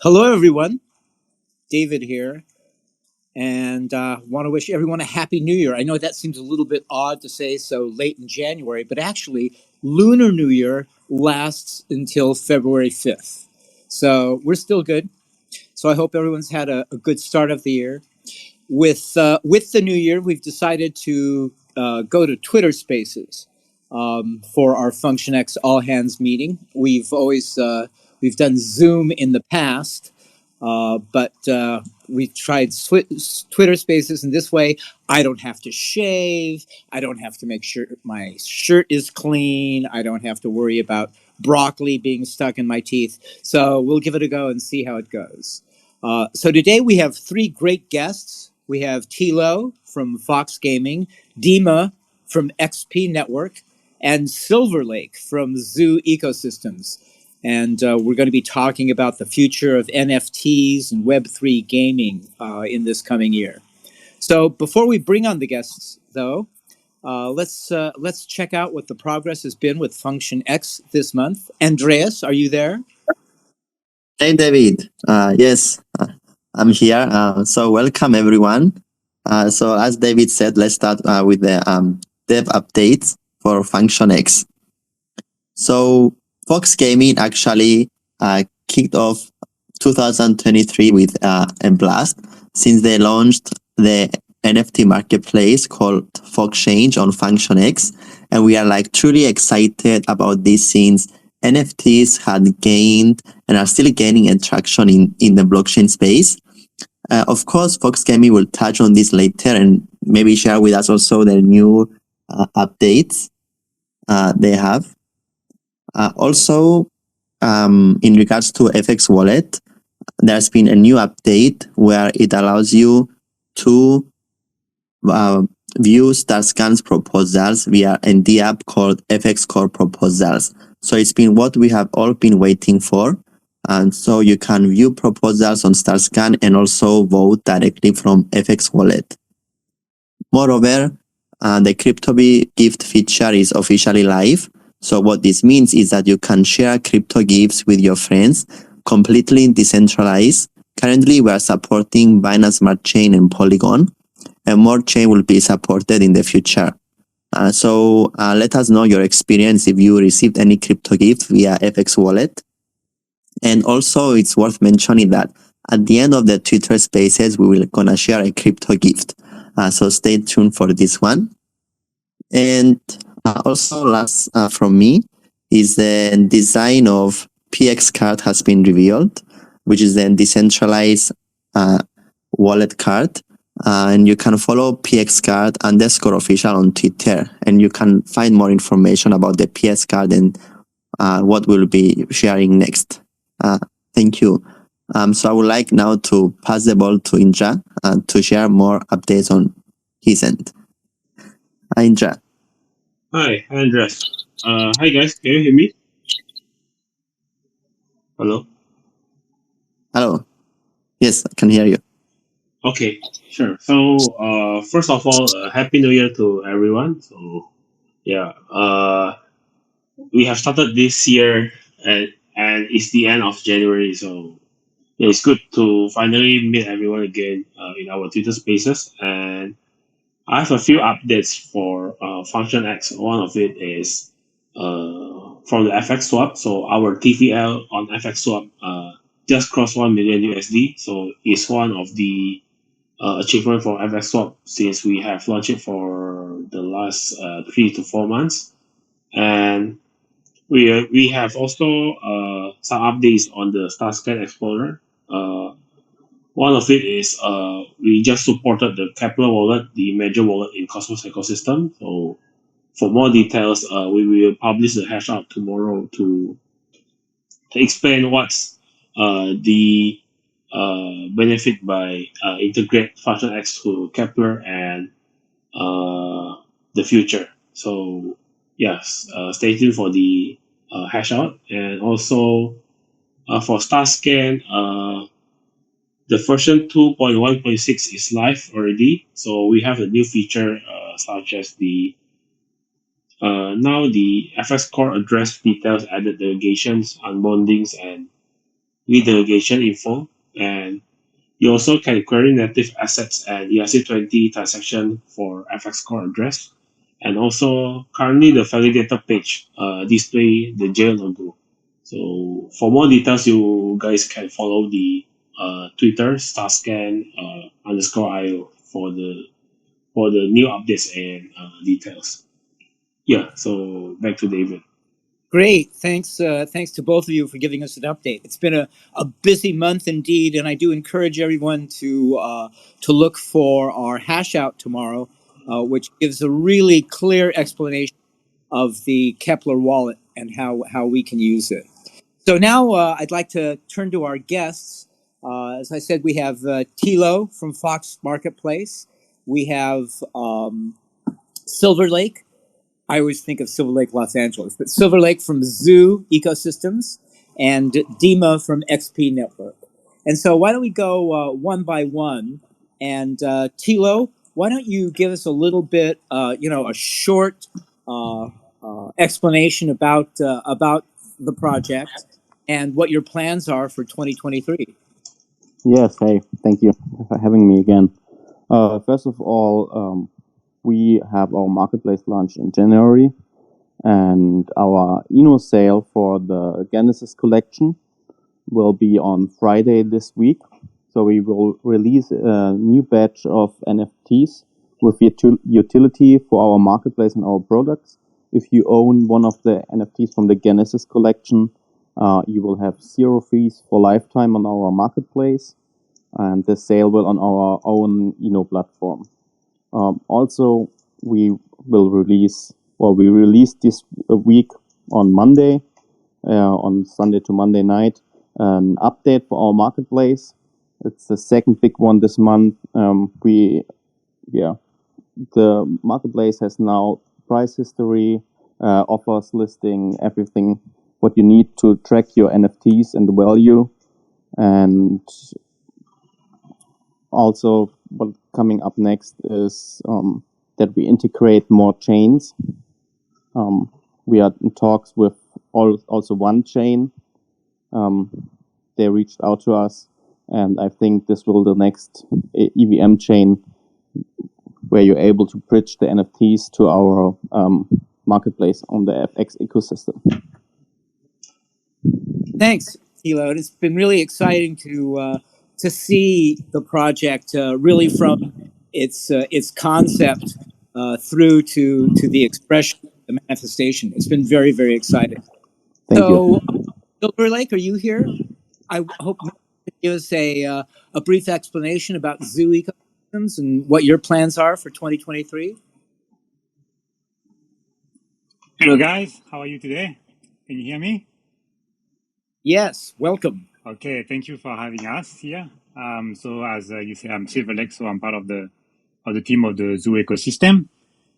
Hello, everyone. David here, and want to wish everyone a happy New Year. I know that seems a little bit odd to say so late in January, but actually, Lunar New Year lasts until February 5th. So we're still good. So I hope everyone's had a good start of the year. With the new year, we've decided to go to Twitter Spaces for our FunctionX All Hands meeting. We've done Zoom in the past, but we've tried Twitter Spaces, and this way I don't have to shave. I don't have to make sure my shirt is clean. I don't have to worry about broccoli being stuck in my teeth. So we'll give it a go and see how it goes. So today we have three great guests. We have Tilo from Fox Gaming, Dima from XP.NETWORK, and Silver Lake from ZooEcosystems. And we're going to be talking about the future of NFTs and Web3 gaming in this coming year. So before we bring on the guests, though, let's check out what the progress has been with FunctionX this month. Andreas, are you there? Hey, David. Yes, I'm here. So welcome, everyone. So as David said, let's start with the dev updates for FunctionX. So Fox Gaming actually kicked off 2023 with a blast since they launched the NFT marketplace called FoxChange on FunctionX. And we are truly excited about this since NFTs had gained and are still gaining traction in the blockchain space. Of course, Fox Gaming will touch on this later and maybe share with us also the new updates they have. Also, in regards to FX Wallet, there's been a new update where it allows you to view StarsCan's proposals via the app called FX Core Proposals. So it's been what we have all been waiting for. And so you can view proposals on StarsCan and also vote directly from FX Wallet. Moreover, the CryptoBee gift feature is officially live. So what this means is that you can share crypto gifts with your friends, completely decentralized. Currently, we are supporting Binance Smart Chain and Polygon, and more chain will be supported in the future. So let us know your experience if you received any crypto gift via FX Wallet. And also, it's worth mentioning that at the end of the Twitter Spaces, we will gonna share a crypto gift. So stay tuned for this one. And also, last from me is the design of PX card has been revealed, which is a decentralized wallet card. And you can follow PXCard_official on Twitter, and you can find more information about the PX card and what we'll be sharing next. Thank you. So I would like now to pass the ball to Indra to share more updates on his end. Hi, Indra. Hi, Andres. Hi guys, can you hear me? Hello? Hello. Yes, I can hear you. Okay, sure. So, first of all, Happy New Year to everyone. So, yeah, we have started this year and it's the end of January. So, yeah, it's good to finally meet everyone again in our Twitter Spaces. And I have a few updates for FunctionX. One of it is from the FX swap. So, our TVL on FX swap just crossed 1 million USD. So, it's one of the achievement for FX Swap since we have launched it for the last 3 to 4 months, and we have also some updates on the StarsCan Explorer. One of it is we just supported the Kepler wallet, the major wallet in Cosmos ecosystem. So for more details, we will publish the hash out tomorrow to explain what's the benefit by integrate FunctionX to Kepler and the future. So yes, stay tuned for the hash out. And also for StarsCan, the version 2.1.6 is live already. So we have a new feature such as the now the FX core address details, added delegations, unbondings, and redelegation info, and you also can query native assets and ERC20 transaction for FX core address. And also, currently the validator page display the J logo. So for more details, you guys can follow the Twitter starscan _IO for the new updates and details. Yeah. So back to David. Great. Thanks to both of you for giving us an update. It's been a busy month indeed, and I do encourage everyone to look for our hash out tomorrow, which gives a really clear explanation of the Kepler wallet and how we can use it. So now I'd like to turn to our guests. As I said, we have Tilo from Fox Marketplace. We have Silver Lake. I always think of Silver Lake, Los Angeles, but Silver Lake from ZooEcosystems and Dima from XP.NETWORK. And so why don't we go one by one? And Tilo, why don't you give us a little bit, a short explanation about the project and what your plans are for 2023. Yes, hey, thank you for having me again. First of all, we have our marketplace launch in January, and our Eno sale for the Genesis collection will be on Friday this week. So we will release a new batch of NFTs with utility for our marketplace and our products. If you own one of the NFTs from the Genesis collection, you will have 0 fees for lifetime on our marketplace, and the sale will on our own Eno platform. Also, we released this week on Monday, on Sunday to Monday night, an update for our marketplace. It's the second big one this month. The marketplace has now price history, offers listing, everything what you need to track your NFTs and the value. And also, what coming up next is that we integrate more chains. We are in talks with also one chain. They reached out to us, and I think this will be the next EVM chain where you're able to bridge the NFTs to our marketplace on the FX ecosystem. Thanks, Tilo. It's been really exciting to see the project really from its concept through to the expression, the manifestation. It's been very, very exciting. Thank you. Silver Lake, are you here? I hope you can give us a brief explanation about ZooEcosystems and what your plans are for 2023. Hello guys, how are you today? Can you hear me? Yes, welcome. Okay, thank you for having us here. So as you say, I'm Silver Lake, so I'm part of the team of the ZooEcosystem.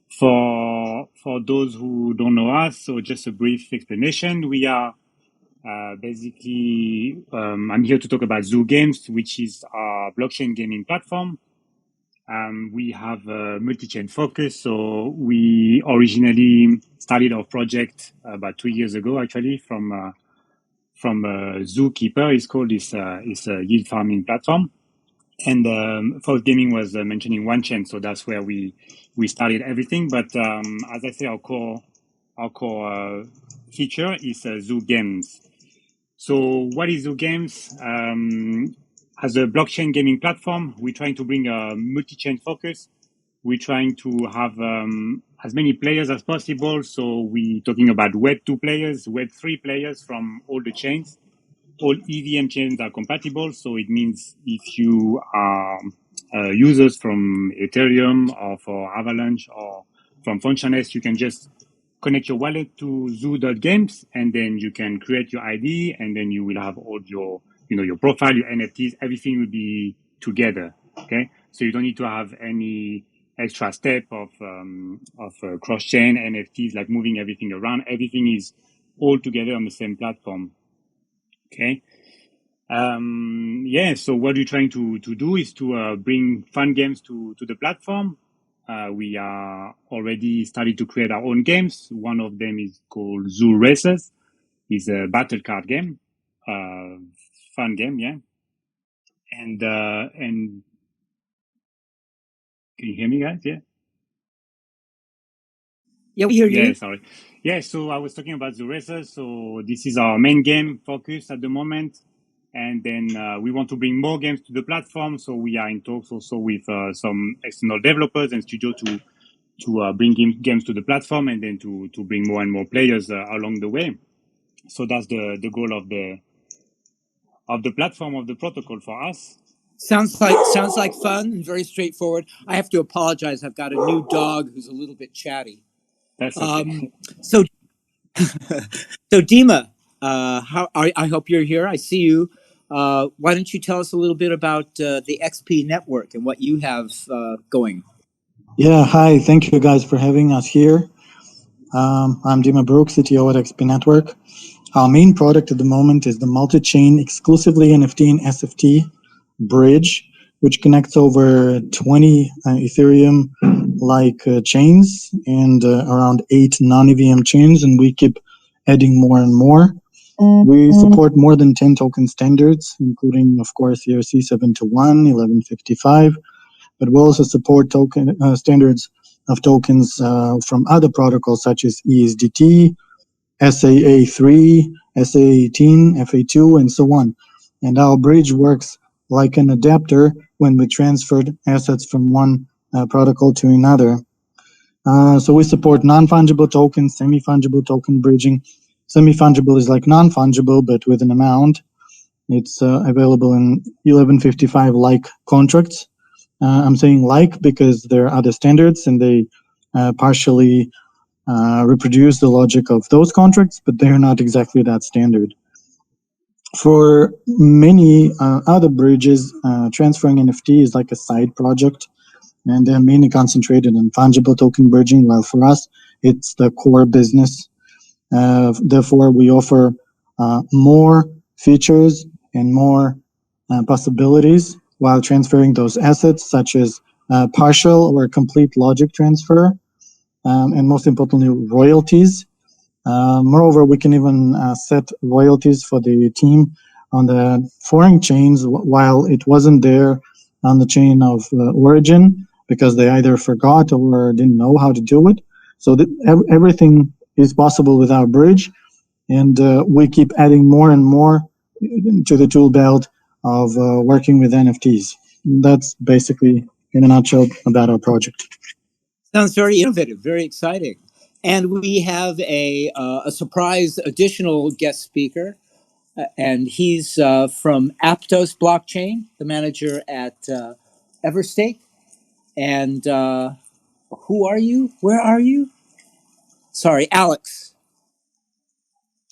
For those who don't know us, so just a brief explanation. We are basically I'm here to talk about Zoo Games, which is our blockchain gaming platform. We have a multi-chain focus. So we originally started our project about 2 years ago, actually, from Zookeeper. It's called this a yield farming platform. And Fox Gaming was mentioning one chain, so that's where we started everything. But as I say, our core feature is Zoo Games. So what is Zoo Games? As a blockchain gaming platform, we're trying to bring a multi-chain focus. We're trying to have as many players as possible. So we're talking about Web2 players, Web3 players from all the chains. All EVM chains are compatible. So it means if you are users from Ethereum or for Avalanche or from Functionless, you can just connect your wallet to zoo.games, and then you can create your ID, and then you will have all your, your profile, your NFTs, everything will be together. Okay. So you don't need to have any extra step of cross-chain NFTs, like moving everything around. Everything is all together on the same platform. Okay. So what we're trying to do is to bring fun games to the platform. We are already started to create our own games. One of them is called Zoo Races. It's a battle card game. fun game, yeah. And can you hear me, guys? Yeah. Yeah, we hear you. Yeah, sorry. Yeah, so I was talking about the races. So this is our main game focus at the moment. And then we want to bring more games to the platform. So we are in talks also with some external developers and studio to bring games to the platform, and then to bring more and more players along the way. So that's the goal of the platform, of the protocol for us. Sounds like fun and very straightforward. I have to apologize. I've got a new dog who's a little bit chatty. That's okay. So Dima, I hope you're here. I see you. Why don't you tell us a little bit about the XP network and what you have going? Yeah, hi. Thank you guys for having us here. I'm Dima Brook, CTO at XP.NETWORK. Our main product at the moment is the multi-chain exclusively NFT and SFT bridge, which connects over 20 Ethereum-like chains and around 8 non-EVM chains, and we keep adding more and more. We support more than 10 token standards, including, of course, ERC 721, 1155, but we also support token standards of tokens from other protocols such as ESDT, SAA3, SA18, FA2, and so on. And our bridge works like an adapter when we transferred assets from one protocol to another. So we support non-fungible tokens, semi-fungible token bridging. Semi-fungible is like non-fungible, but with an amount. It's available in 1155-like contracts. I'm saying like because there are other standards and they partially reproduce the logic of those contracts, but they're not exactly that standard. For many other bridges, transferring NFT is like a side project, and they're mainly concentrated on fungible token bridging, while for us, it's the core business. Therefore, we offer more features and more possibilities while transferring those assets, such as partial or complete logic transfer, and most importantly, royalties. Moreover, we can even set royalties for the team on the foreign chains while it wasn't there on the chain of origin, because they either forgot or didn't know how to do it. So everything is possible with our bridge, and we keep adding more and more to the tool belt of working with NFTs. That's basically, in a nutshell, about our project. Sounds very innovative, very exciting. And we have a surprise additional guest speaker, and he's from Aptos blockchain, the manager at Everstake. And who are you? Where are you? Sorry, Alex.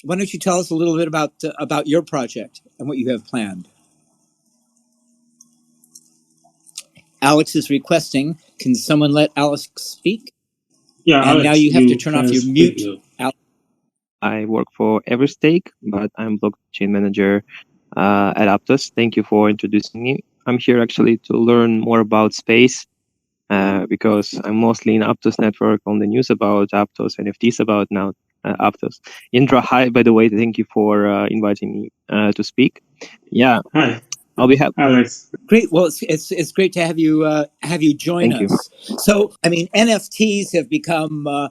Why don't you tell us a little bit about your project and what you have planned? Alex is requesting. Can someone let Alex speak? Yeah, And Alex, now you have to turn off your mute. I work for Everstake, but I'm blockchain manager at Aptos. Thank you for introducing me. I'm here actually to learn more about space because I'm mostly in Aptos network on the news about Aptos, NFTs about now Aptos. Indra, hi, by the way, thank you for inviting me to speak. Yeah, Hi. I'll be happy. Alex. Great. Well, it's great to have you join Thank us. So, I mean, NFTs have become a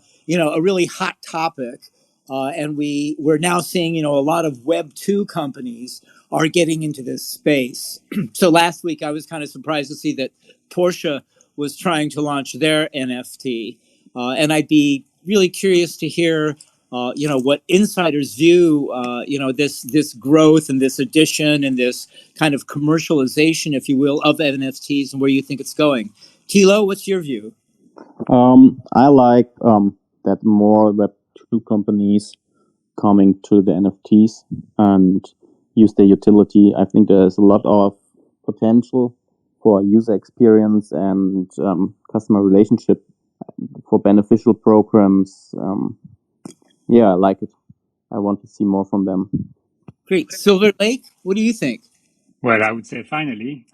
really hot topic, and we're now seeing a lot of Web2 companies are getting into this space. So last week I was kind of surprised to see that Porsche was trying to launch their NFT, and I'd be really curious to hear what insiders view, this growth and this addition and this kind of commercialization, if you will, of NFTs and where you think it's going. Tilo, what's your view? I like that more Web2 companies coming to the NFTs and use their utility. I think there's a lot of potential for user experience and customer relationship for beneficial programs. Yeah, I like it. I want to see more from them. Great. Silver Lake, what do you think? Well, I would say finally.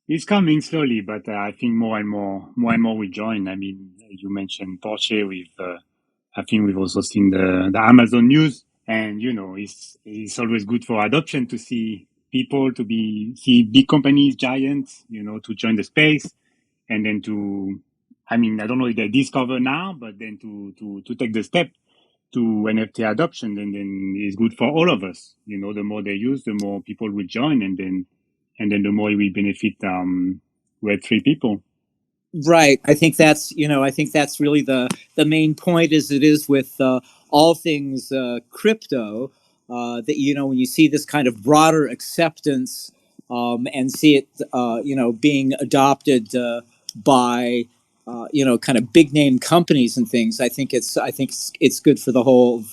It's coming slowly, but I think more and more will join. I mean, you mentioned Porsche. I think we've also seen the Amazon news And, it's always good for adoption to see see big companies, giants, to join the space, and then I don't know if they discover now, but then to take the step to NFT adoption, and then it's good for all of us. The more they use, the more people will join, and then the more it will benefit Web3 people. Right. I think that's really the main point, as it is with all things crypto, that, when you see this kind of broader acceptance and see it, being adopted by, kind of big name companies and things, I think it's good for the whole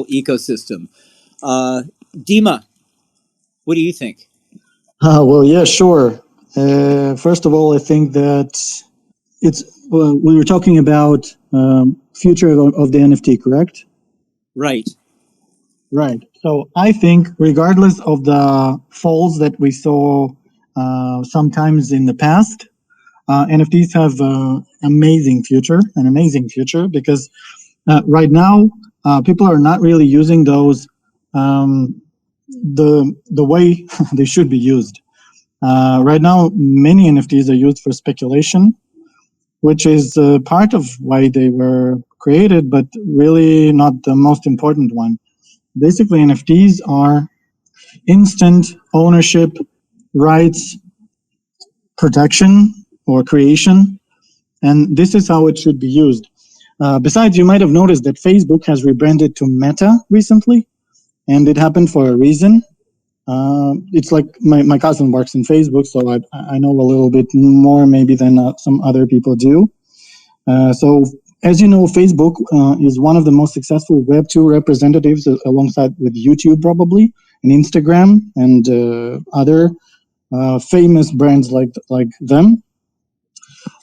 ecosystem. Dima, what do you think? Well, yeah, sure. First of all, I think that we were talking about future of the NFT, correct? Right. Right. So I think regardless of the falls that we saw sometimes in the past, NFTs have an amazing future, because right now people are not really using those the way they should be used. Right now, many NFTs are used for speculation, which is part of why they were created, but really not the most important one. Basically, NFTs are instant ownership, rights, protection, or creation, and this is how it should be used. Besides, you might have noticed that Facebook has rebranded to Meta recently, and it happened for a reason. It's like my cousin works in Facebook, so I know a little bit more maybe than some other people do. So as you know, Facebook is one of the most successful Web2 representatives, alongside with YouTube probably, and Instagram, and other famous brands like them.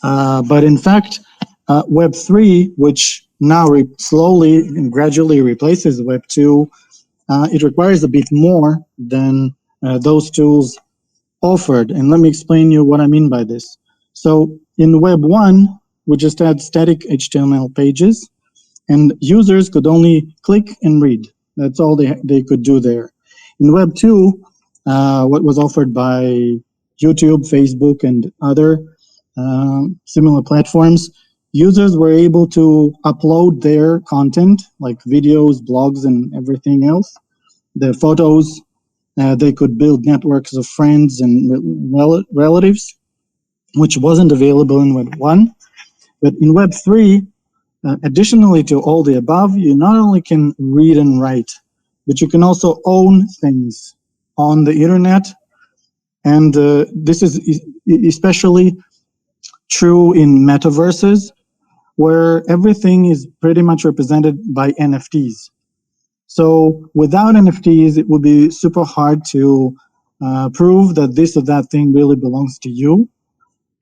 But in fact, Web3, which now slowly and gradually replaces Web2, it requires a bit more than those tools offered. And let me explain you what I mean by this. So in Web 1, we just had static HTML pages, and users could only click and read. That's all they could do there. In Web 2, what was offered by YouTube, Facebook, and other similar platforms, users were able to upload their content, like videos, blogs, and everything else, their photos. They could build networks of friends and relatives, which wasn't available in Web 1. But in Web 3, additionally to all the above, you not only can read and write, but you can also own things on the internet. And this is especially true in metaverses, where everything is pretty much represented by NFTs. So without NFTs, it would be super hard to prove that this or that thing really belongs to you.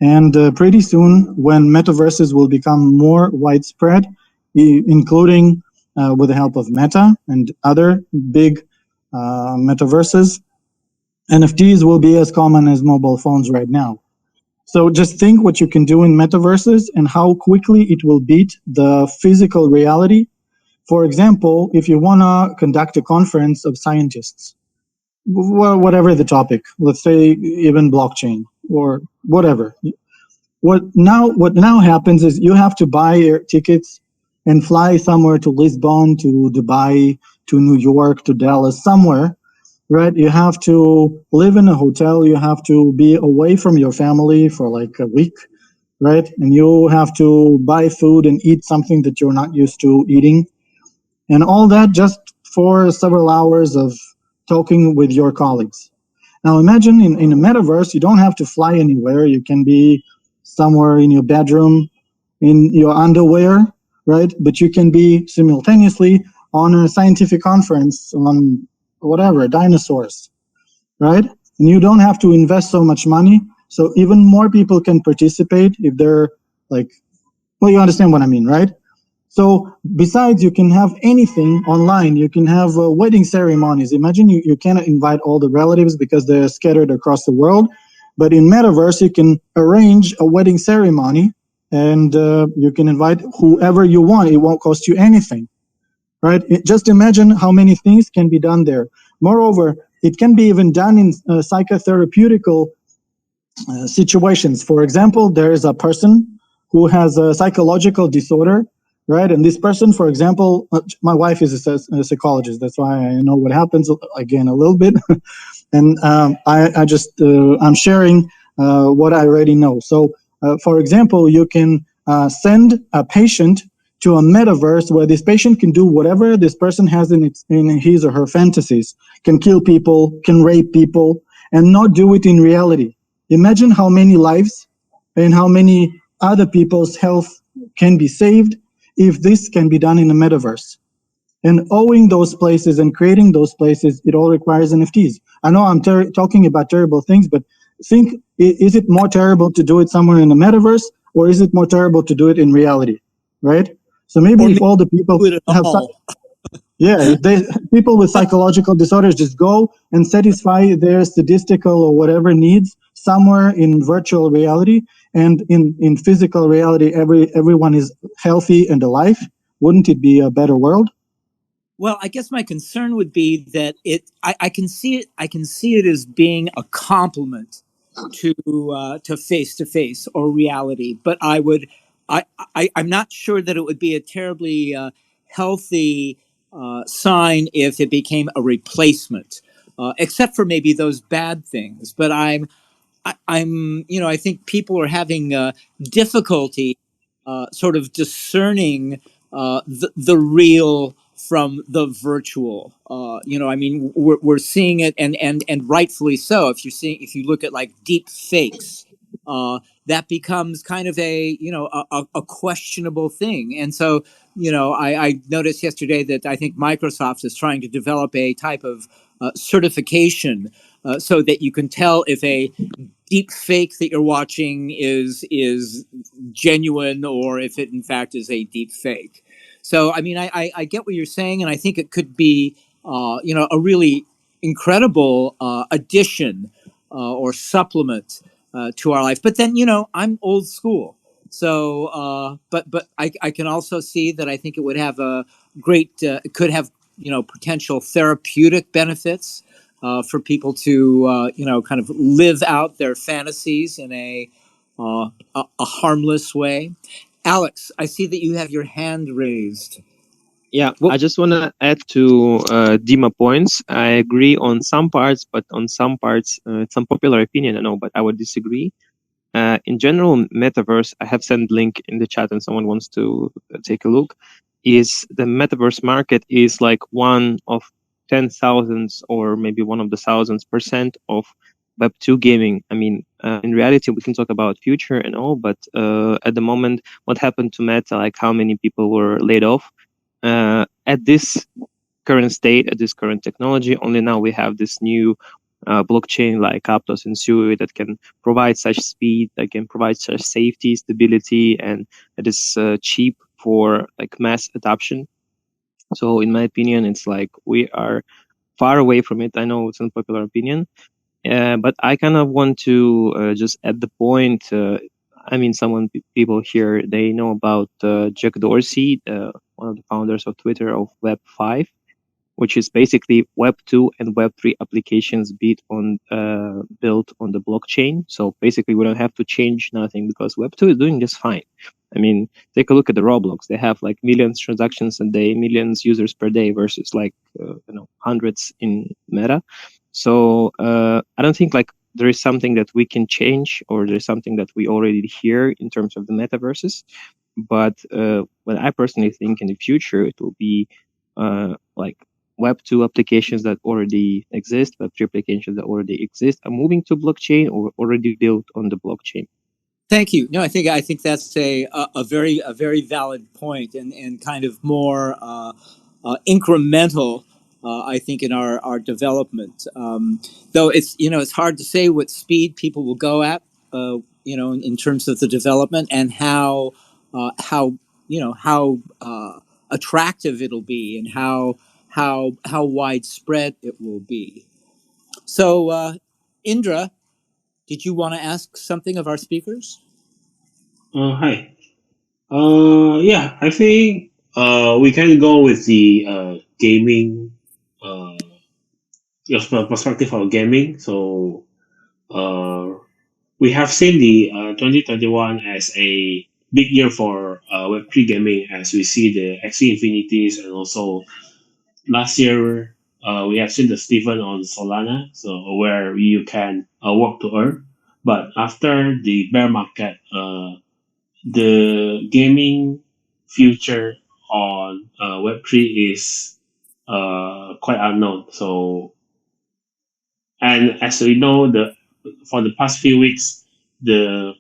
And pretty soon, when metaverses will become more widespread, including with the help of Meta and other big metaverses, NFTs will be as common as mobile phones right now. So just think what you can do in metaverses and how quickly it will beat the physical reality. For example, if you want to conduct a conference of scientists, whatever the topic, let's say even blockchain or whatever. What now happens is you have to buy air tickets and fly somewhere to Lisbon, to Dubai, to New York, to Dallas, somewhere, right? You have to live in a hotel. You have to be away from your family for like a week, right? And you have to buy food and eat something that you're not used to eating. And all that just for several hours of talking with your colleagues. Now imagine in a metaverse, you don't have to fly anywhere. You can be somewhere in your bedroom, in your underwear, right? But you can be simultaneously on a scientific conference on whatever, dinosaurs, right? And you don't have to invest so much money. So even more people can participate if they're like, well, you understand what I mean, right? So besides, you can have anything online. You can have wedding ceremonies. Imagine you cannot invite all the relatives because they're scattered across the world. But in Metaverse, you can arrange a wedding ceremony and you can invite whoever you want. It won't cost you anything. right? Just imagine how many things can be done there. Moreover, it can be even done in psychotherapeutical situations. For example, there is a person who has a psychological disorder, right? And this person, for example, my wife is a psychologist. That's why I know what happens again a little bit. And I'm sharing what I already know. So, for example, you can send a patient to a metaverse where this patient can do whatever this person has in his or her fantasies, can kill people, can rape people, and not do it in reality. Imagine how many lives and how many other people's health can be saved if this can be done in a metaverse. And owning those places and creating those places, it all requires NFTs. I know I'm talking about terrible things, but think, is it more terrible to do it somewhere in the metaverse, or is it more terrible to do it in reality, right? So maybe if all the people have people with psychological disorders just go and satisfy their statistical or whatever needs somewhere in virtual reality, and in physical reality everyone is healthy and alive. Wouldn't it be a better world? Well, I guess my concern would be that I can see it as being a complement to face or reality, but I'm not sure that it would be a terribly healthy sign if it became a replacement, except for maybe those bad things. But I think people are having difficulty sort of discerning the real from the virtual. We're seeing it, and rightfully so. If you look at like deep fakes, that becomes kind of a questionable thing. And so, I noticed yesterday that I think Microsoft is trying to develop a type of certification so that you can tell if a deep fake that you're watching is genuine, or if it in fact is a deep fake. So I get what you're saying, and I think it could be a really incredible addition or supplement to our life. But then I'm old school, so but I can also see that I think it would have a great it could have potential therapeutic benefits for people to kind of live out their fantasies in a harmless way. Alex, I see that you have your hand raised. Yeah, I just want to add to Dima points. I agree on some parts, but on some parts, it's unpopular opinion, I know, but I would disagree. In general, metaverse, I have sent link in the chat and someone wants to take a look, is the metaverse market is like one of 10,000 or maybe one of the 1,000% of Web2 gaming. I mean, in reality, we can talk about future and all, but at the moment, what happened to Meta, like how many people were laid off, at this current state, at this current technology, only now we have this new blockchain like Aptos and ZooEcosystem that can provide such speed, that can provide such safety, stability, and it is cheap for like mass adoption. So in my opinion, it's like we are far away from it. I know it's an unpopular opinion, but I kind of want to just add the point. People here, they know about Jack Dorsey, one of the founders of Twitter, of Web5, which is basically Web2 and Web3 applications built on the blockchain. So basically, we don't have to change nothing because Web2 is doing just fine. I mean, take a look at the Roblox. They have like millions transactions a day, millions users per day versus like hundreds in Meta. So I don't think like there is something that we can change, or there's something that we already hear in terms of the metaverses. But what I personally think in the future, it will be like Web2 applications that already exist, Web3 applications that already exist are moving to blockchain or already built on the blockchain. Thank you. No, I think that's a very valid point, and kind of more incremental. I think in our development, though it's hard to say what speed people will go at. In terms of the development and how attractive it'll be, and how widespread it will be. So, Indra, did you want to ask something of our speakers? Hi. Yeah, I think We can go with the gaming perspective of gaming. So we have seen the 2021 as a big year for Web3 gaming, as we see the XP Infinities, and also last year we have seen the Stephen on Solana, so where you can work to earn. But after the bear market, the gaming future on Web3 is quite unknown. So, and as we know, for the past few weeks, the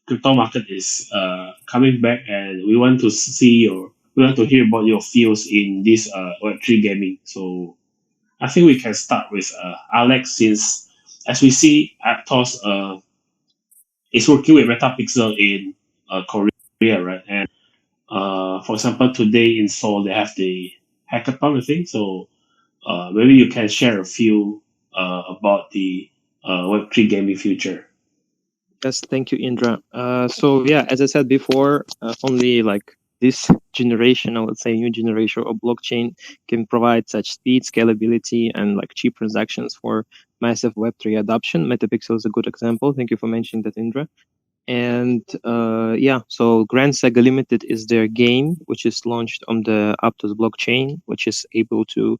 crypto market is coming back, and we want to see or we want to hear about your views in this Web3 gaming. So, I think we can start with Alex, since as we see, Aptos is working with Metapixel in Korea, right? And for example, today in Seoul they have the hackathon, I think. So maybe you can share a few about the Web3 gaming future. Yes, thank you, Indra. So yeah, as I said before, only like this generation, I would say new generation of blockchain can provide such speed, scalability, and like cheap transactions for massive Web3 adoption. Metapixel is a good example. Thank you for mentioning that, Indra. And yeah, so Grand Saga Limited is their game, which is launched on the Aptos blockchain, which is able to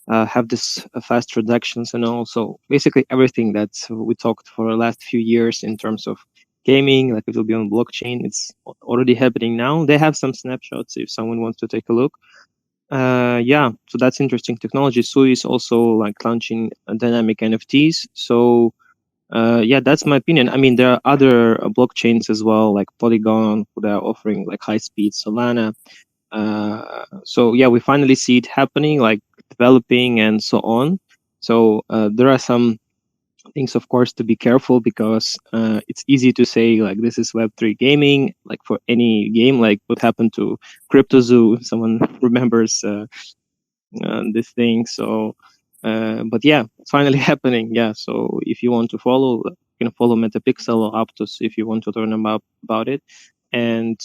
have this fast transactions and also basically everything that we talked for the last few years in terms of gaming, like it will be on blockchain. It's already happening now. They have some snapshots if someone wants to take a look. Yeah, so that's interesting technology. Sui is also like launching dynamic NFTs. So yeah, that's my opinion. I mean, there are other blockchains as well, like Polygon, that are offering like high speed Solana. So yeah, we finally see it happening, like developing and so on. So there are some things, of course, to be careful, because it's easy to say like this is Web3 gaming, like for any game, like what happened to CryptoZoo. Someone remembers this thing. So, but yeah, it's finally happening. Yeah. So if you want to follow, you can follow Metapixel or Aptos if you want to learn about it. And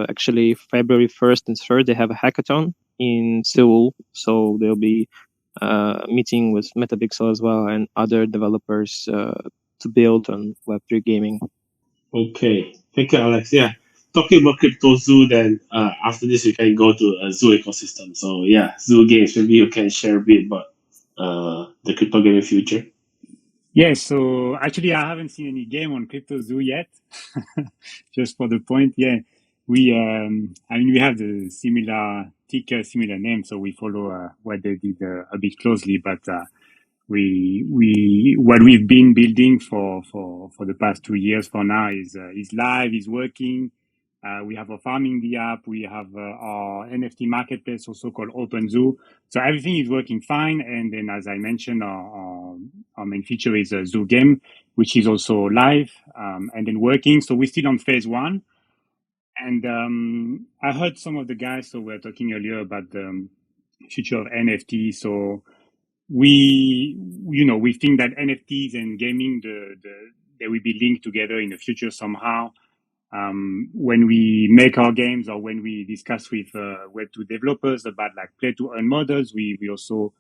actually, February 1st and 3rd, they have a hackathon in Seoul. So they'll be meeting with Metapixel as well and other developers to build on Web3 gaming. Okay, thank you, Alex. Yeah, talking about CryptoZoo, then after this we can go to a ZooEcosystem. So yeah, Zoo Games, maybe you can share a bit about the crypto gaming future. Yeah, so actually I haven't seen any game on CryptoZoo yet. Just for the point, yeah, we I mean we have the similar ticker, similar name, so we follow what they did a bit closely. But we what we've been building for the past 2 years for now is live, is working. We have a farming the app. We have our NFT marketplace, also called OpenZoo. So everything is working fine. And then, as I mentioned, our main feature is a Zoo game, which is also live and then working. So we're still on phase 1. And I heard some of the guys, so we were talking earlier about the future of NFT. So we think that NFTs and gaming, they will be linked together in the future somehow. When we make our games or when we discuss with Web2 developers about like play to earn models, we also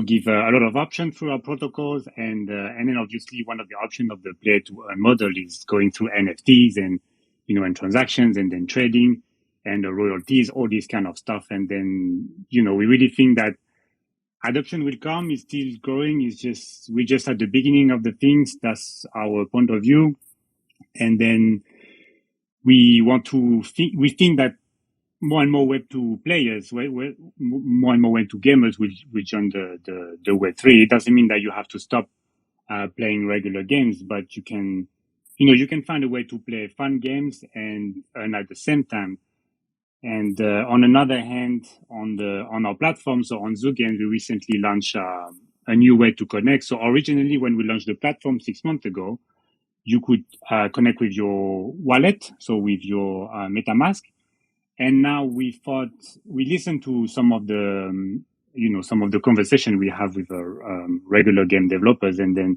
give a lot of options through our protocols, and then obviously one of the options of the play to earn model is going through NFTs and and transactions and then trading and the royalties, all this kind of stuff. And then we really think that adoption will come, is still growing. We're just at the beginning of the things. That's our point of view. And then we think that more and more Web2 players, more and more Web2 gamers will join the Web3. It doesn't mean that you have to stop playing regular games, but you can find a way to play fun games and earn at the same time. And on another hand, on our platform, so on Zoo Games, we recently launched a new way to connect. So originally, when we launched the platform 6 months ago, you could connect with your wallet, so with your MetaMask. And now we listened to some of the, some of the conversation we have with regular game developers, and then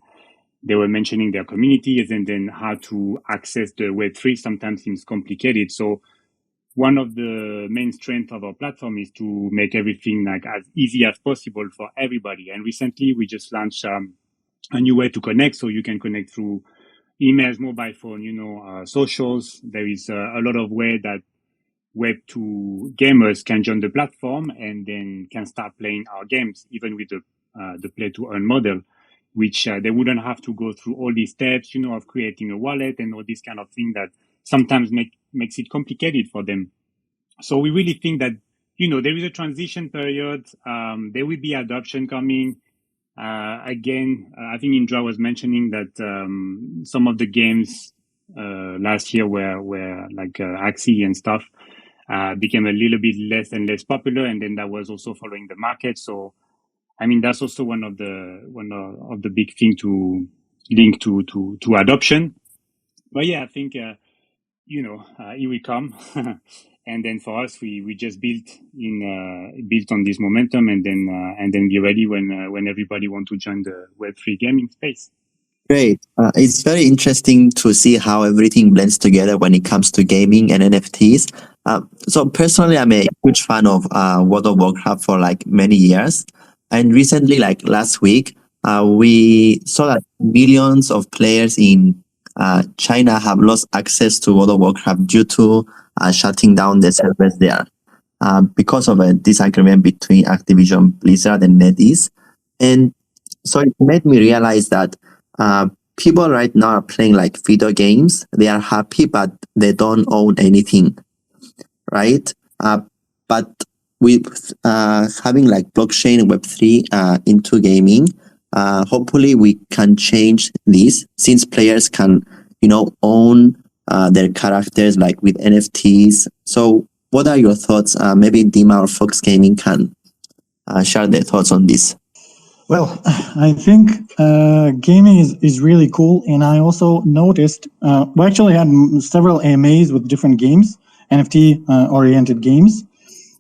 they were mentioning their communities and then how to access the Web3 sometimes seems complicated. So one of the main strengths of our platform is to make everything like as easy as possible for everybody. And recently we just launched a new way to connect, so you can connect through emails, mobile phone, socials. There is a lot of way that Web2 gamers can join the platform and then can start playing our games, even with the play to earn model, which they wouldn't have to go through all these steps, of creating a wallet and all this kind of thing that sometimes makes it complicated for them. So we really think that, there is a transition period. There will be adoption coming. Again, I think Indra was mentioning that some of the games last year were like Axie and stuff became a little bit less and less popular, and then that was also following the market. So, I mean, that's also one of the big thing to link to adoption. But yeah, I think here we come. And then for us, we just built on this momentum, and then be ready when everybody want to join the Web3 gaming space. Great. It's very interesting to see how everything blends together when it comes to gaming and NFTs. So personally, I'm a huge fan of World of Warcraft for like many years. And recently, like last week, we saw that millions of players in China have lost access to World of Warcraft due to shutting down the servers there because of a disagreement between Activision Blizzard and NetEase. And so it made me realize that people right now are playing like video games. They are happy, but they don't own anything, right? But with having like blockchain and Web3 into gaming, hopefully we can change this, since players can, own their characters like with NFTs. So what are your thoughts? Maybe Dima or Fox Gaming can share their thoughts on this. Well, I think gaming is really cool, and I also noticed we actually had several AMAs with different games, NFT-oriented games,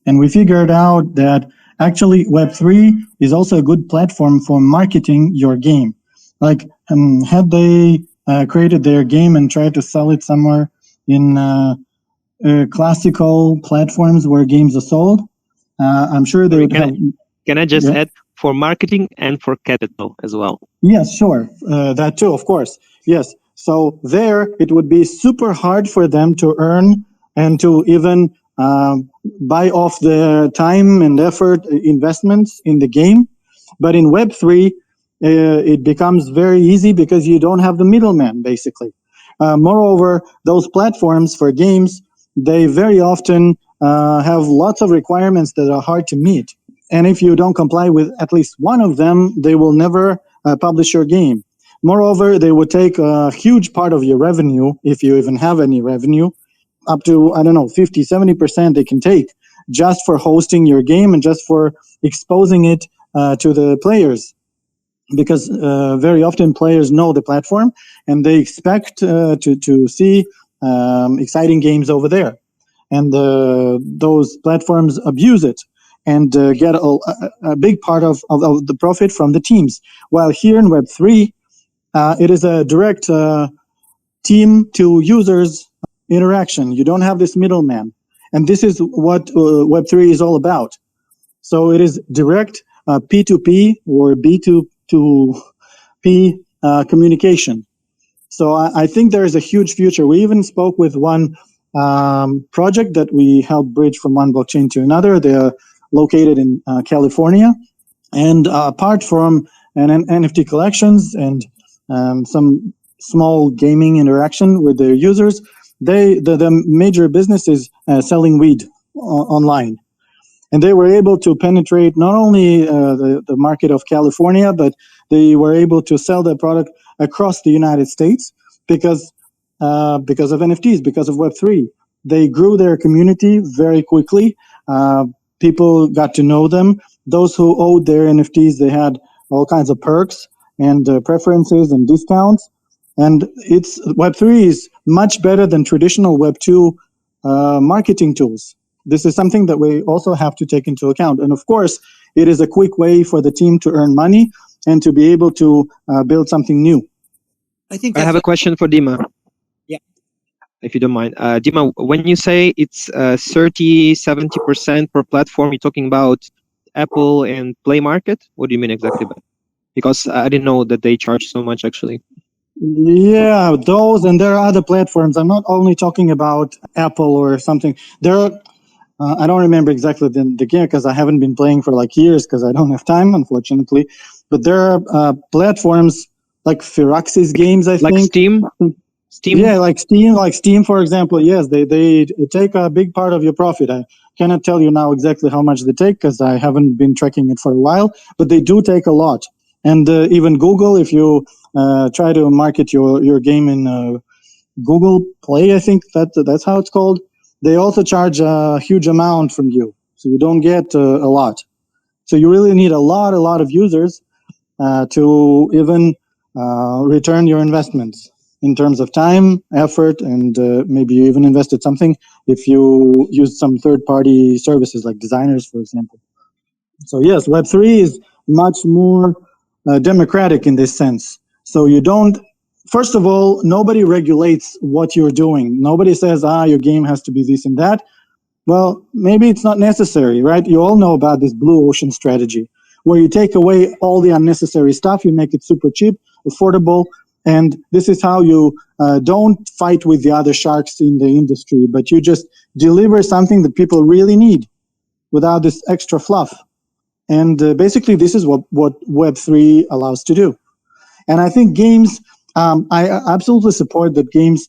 and we figured out that actually Web3 is also a good platform for marketing your game. Like, had they created their game and tried to sell it somewhere in classical platforms where games are sold, I'm sure they would have... Can I just add? For marketing and for capital as well. Yes, sure. That too, of course. Yes. So there, it would be super hard for them to earn and to even buy off the time and effort investments in the game. But in Web3, it becomes very easy because you don't have the middleman, basically. Moreover, those platforms for games, they very often have lots of requirements that are hard to meet. And if you don't comply with at least one of them, they will never publish your game. Moreover, they would take a huge part of your revenue, if you even have any revenue, up to, 50, 70% they can take just for hosting your game and just for exposing it to the players. Because very often players know the platform and they expect to see exciting games over there. And those platforms abuse it and get a big part of the profit from the teams. While here in Web3, it is a direct team to users interaction. You don't have this middleman. And this is what Web3 is all about. So it is direct P2P or B2P communication. So I think there is a huge future. We even spoke with one project that we helped bridge from one blockchain to another. They're located in California. And apart from NFT collections and some small gaming interaction with their users, the major business is selling weed online. And they were able to penetrate not only the market of California, but they were able to sell their product across the United States because of NFTs, because of Web3. They grew their community very quickly. People got to know them. Those who owed their NFTs, they had all kinds of perks and preferences and discounts. And Web3 is much better than traditional Web2 marketing tools. This is something that we also have to take into account. And of course, it is a quick way for the team to earn money and to be able to build something new. I have a question for Dima. Yeah. if you don't mind. Dima, when you say it's 30-70% per platform, you're talking about Apple and Play Market? What do you mean exactly by that? Because I didn't know that they charge so much actually. Yeah, those, and there are other platforms. I'm not only talking about Apple or something. There are, I don't remember exactly the game because I haven't been playing for like years because I don't have time, unfortunately. But there are platforms like Firaxis Games, I Like think. Steam? Steam? Yeah, like Steam, for example. Yes, they take a big part of your profit. I cannot tell you now exactly how much they take because I haven't been tracking it for a while, but they do take a lot. And even Google, if you try to market your game in Google Play, I think that's how it's called. They also charge a huge amount from you, so you don't get a lot. So you really need a lot of users to even return your investments in terms of time, effort, and maybe you even invested something if you use some third-party services like designers, for example. So yes, Web3 is much more democratic in this sense. So you don't, first of all, nobody regulates what you're doing. Nobody says, your game has to be this and that. Well, maybe it's not necessary, right? You all know about this blue ocean strategy, where you take away all the unnecessary stuff, you make it super cheap, affordable, and this is how you don't fight with the other sharks in the industry, but you just deliver something that people really need without this extra fluff. And basically, this is what Web3 allows to do. And I think games, I absolutely support that games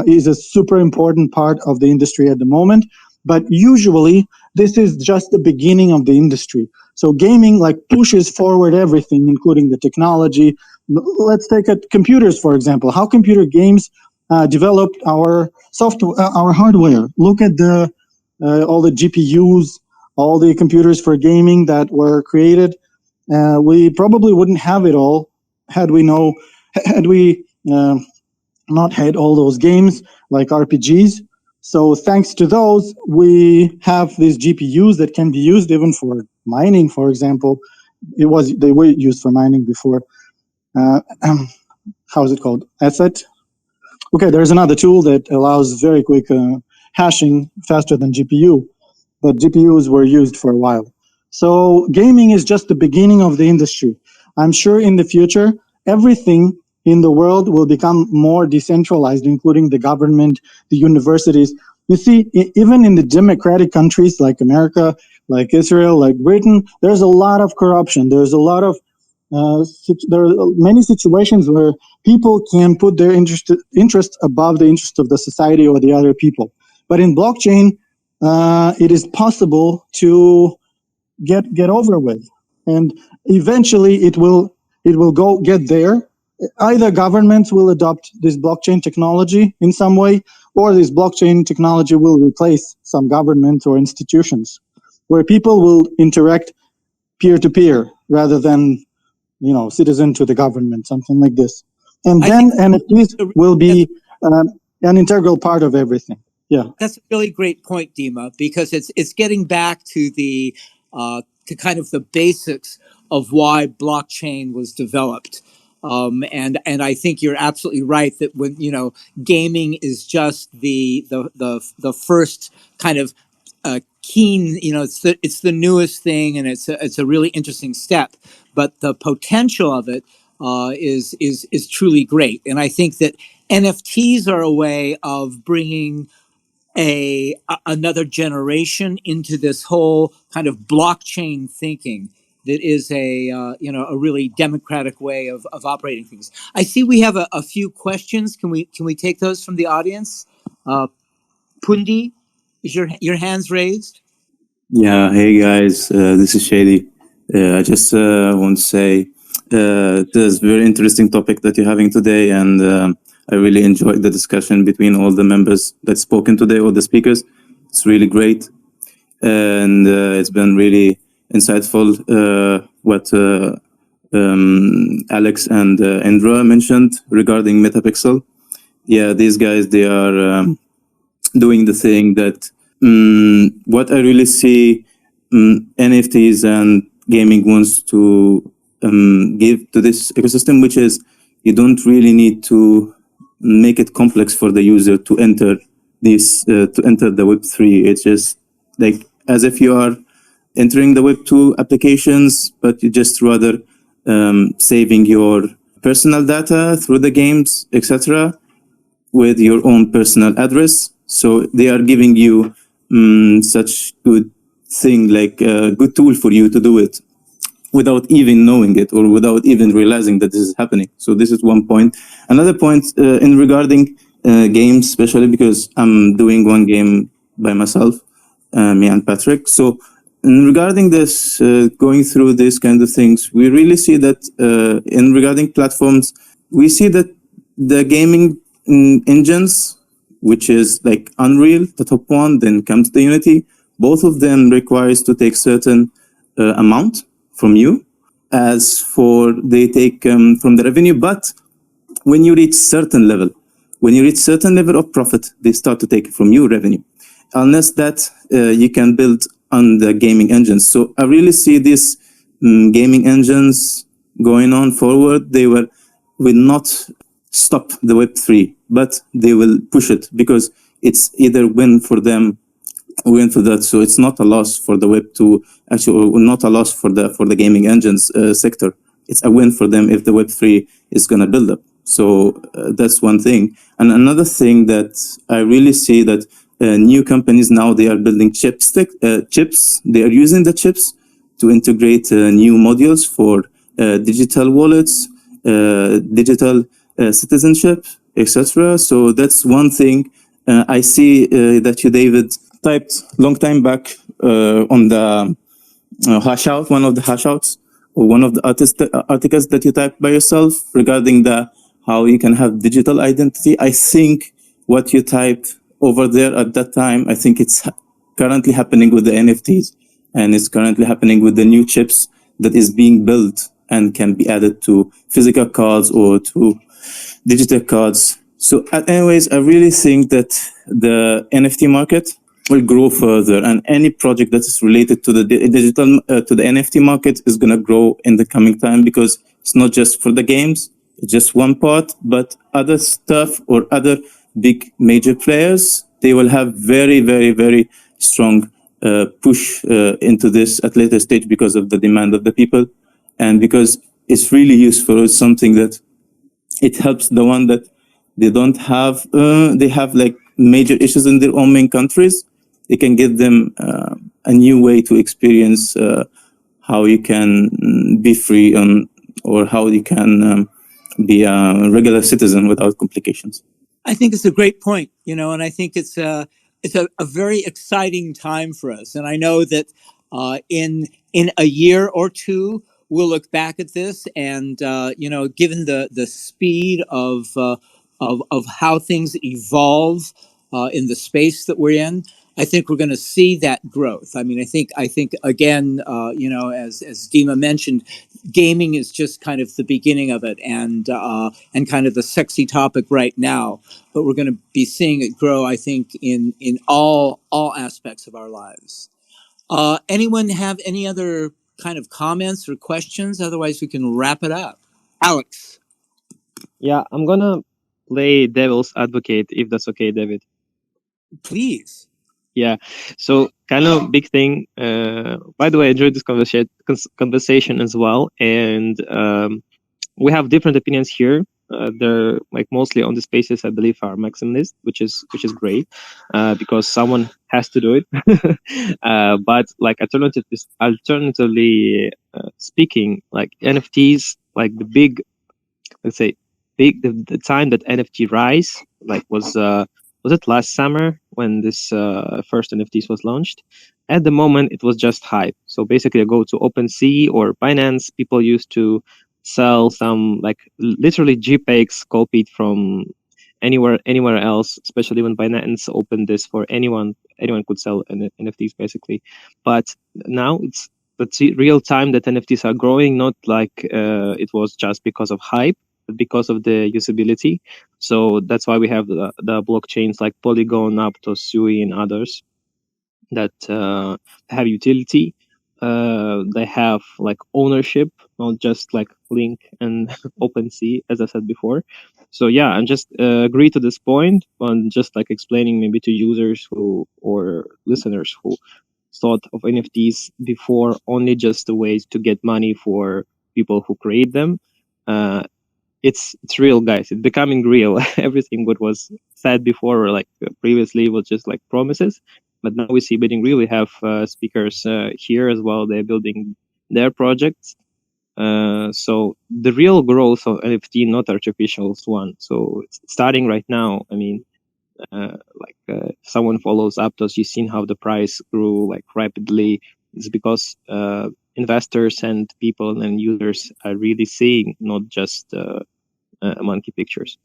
is a super important part of the industry at the moment. But usually, this is just the beginning of the industry. So gaming like pushes forward everything, including the technology. Let's take computers, for example. How computer games developed our software, our hardware. Look at all the GPUs, all the computers for gaming that were created. We probably wouldn't have it all had we not had all those games like RPGs. So thanks to those, we have these GPUs that can be used even for mining, for example. They were used for mining before. How is it called? Asset. Okay, there's another tool that allows very quick hashing, faster than GPU, but GPUs were used for a while. So gaming is just the beginning of the industry. I'm sure in the future, everything in the world will become more decentralized, including the government, the universities. You see, even in the democratic countries like America, like Israel, like Britain, there's a lot of corruption. There's a lot of there are many situations where people can put their interest above the interest of the society or the other people. But in blockchain, it is possible to get over with, and eventually it will go get there. Either governments will adopt this blockchain technology in some way, or this blockchain technology will replace some government or institutions, where people will interact peer to peer rather than citizen to the government, something like this. And then NFTs will be an integral part of everything. Yeah, that's a really great point, Dima, because it's getting back to the to kind of the basics of why blockchain was developed. And I think you're absolutely right that when gaming is just the first kind of keen, it's the newest thing, and it's a really interesting step. But the potential of it is truly great, and I think that NFTs are a way of bringing another generation into this whole kind of blockchain thinking that is a really democratic way of operating things. I see we have a few questions. Can we take those from the audience? Pundi, is your hands raised? Yeah, hey guys, this is Shady. I just want to say this is a very interesting topic that you're having today, and I really enjoyed the discussion between all the members that spoken today, all the speakers. It's really great, and it's been really insightful what Alex and Indra mentioned regarding Metapixel. Yeah, these guys, they are doing the thing that what I really see NFTs and gaming wants to give to this ecosystem, which is you don't really need to make it complex for the user to enter the Web3. It's just like as if you are entering the Web2 applications, but you just rather saving your personal data through the games, etc., with your own personal address. So they are giving you such good thing, like a good tool for you to do it without even knowing it or without even realizing that this is happening. So this is one point. Another point in regarding games, especially because I'm doing one game by myself, me and Patrick. So regarding this, going through these kind of things, we really see that in regarding platforms, we see that the gaming engines, which is like Unreal, the top one, then comes the Unity, both of them requires to take certain amount from you. As for they take from the revenue, but when you reach certain level of profit, they start to take from you revenue. Unless that you can build on the gaming engines. So I really see these gaming engines going on forward. They will not stop the Web3, but they will push it because it's either win for them or win for that. So it's not a loss for the Web2, actually, or not a loss for the gaming engines sector. It's a win for them if the Web3 is going to build up. So that's one thing. And another thing that I really see that new companies now, they are building chips. They are using the chips to integrate new modules for digital wallets, digital citizenship, etc. So that's one thing. I see that you, David, typed long time back on the hashout, one of the hashouts, or one of the articles that you typed by yourself regarding how you can have digital identity. I think what you typed over there at that time, I think it's currently happening with the NFTs, and it's currently happening with the new chips that is being built and can be added to physical cards or to digital cards. So anyways, I really think that the NFT market will grow further, and any project that is related to the digital, to the NFT market is going to grow in the coming time, because it's not just for the games, it's just one part, but other stuff or other big major players, they will have very, very, very strong push into this at later stage because of the demand of the people, and because it's really useful. It's something that it helps the one that they don't have, they have like major issues in their own main countries. It can give them a new way to experience how you can be free or how you can be a regular citizen without complications. I think it's a great point, and I think it's a very exciting time for us. And I know that in a year or two, we'll look back at this, and given the speed of how things evolve in the space that we're in, I think we're going to see that growth. I mean, I think again, as Dima mentioned, gaming is just kind of the beginning of it, and kind of the sexy topic right now. But we're going to be seeing it grow, I think, in all aspects of our lives. Anyone have any other kind of comments or questions? Otherwise, we can wrap it up. Alex. Yeah, I'm gonna play devil's advocate, if that's okay, David. Please. Yeah, so kind of big thing. By the way, I enjoyed this conversation as well, and we have different opinions here. They're like mostly on the spaces, I believe, are maximalist, which is great, because someone has to do it. But like alternatively speaking, like NFTs, like the big, let's say, the time that NFT rise, like was it last summer when this first NFTs was launched? At the moment, it was just hype. So basically, I go to OpenSea or Binance. People used to sell some like literally JPEGs copied from anywhere else, especially when Binance opened this for anyone could sell NFTs basically. But now it's real time that NFTs are growing, not like it was just because of hype, but because of the usability. So that's why we have the blockchains like Polygon, Aptos, Sui, and others that have utility. They have like ownership not just like Link and OpenSea, as I said before. So yeah, I'm just agree to this point on just like explaining maybe to users who or listeners who thought of NFTs before only just a way to get money for people who create them. It's real, guys. It's becoming real. Everything what was said before or like previously was just like promises, but now we see bidding real. We have speakers here as well. They're building their projects. So the real growth of NFT, not artificial one. So it's starting right now. I mean, if someone follows Aptos, you've seen how the price grew like rapidly. It's because investors and people and users are really seeing, not just monkey pictures.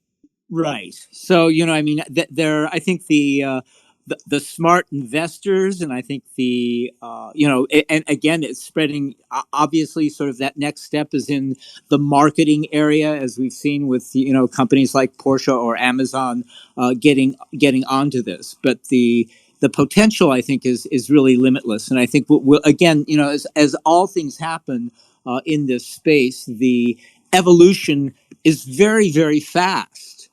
Right. So, I mean, I think the smart investors, and I think and again, it's spreading. Obviously, sort of that next step is in the marketing area, as we've seen with companies like Porsche or Amazon getting onto this. But the potential, I think, is really limitless. And I think again, as all things happen in this space, the evolution is very, very fast.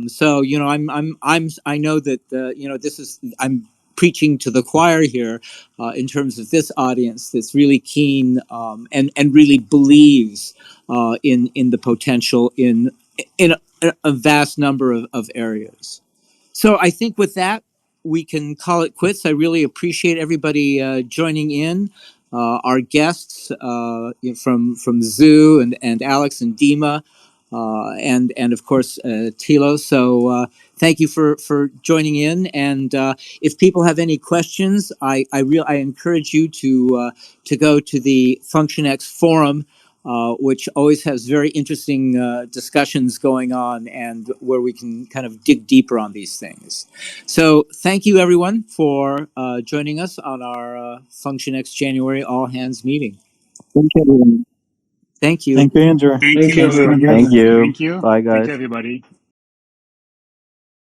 So I know that this is I'm preaching to the choir here in terms of this audience that's really keen and really believes in the potential in a vast number of areas. So I think with that we can call it quits. I really appreciate everybody joining in. Our guests from Zoo and Alex and Dima. And of course Tilo. So thank you for joining in. And if people have any questions, I encourage you to go to the FunctionX forum, which always has very interesting discussions going on, and where we can kind of dig deeper on these things. So thank you everyone for joining us on our FunctionX January all hands meeting. Thank you, everyone. Thank you. Thank you, Andrew. Thank Thank you, you, everyone. Thank you. Thank you. Bye, guys. Thank you, everybody.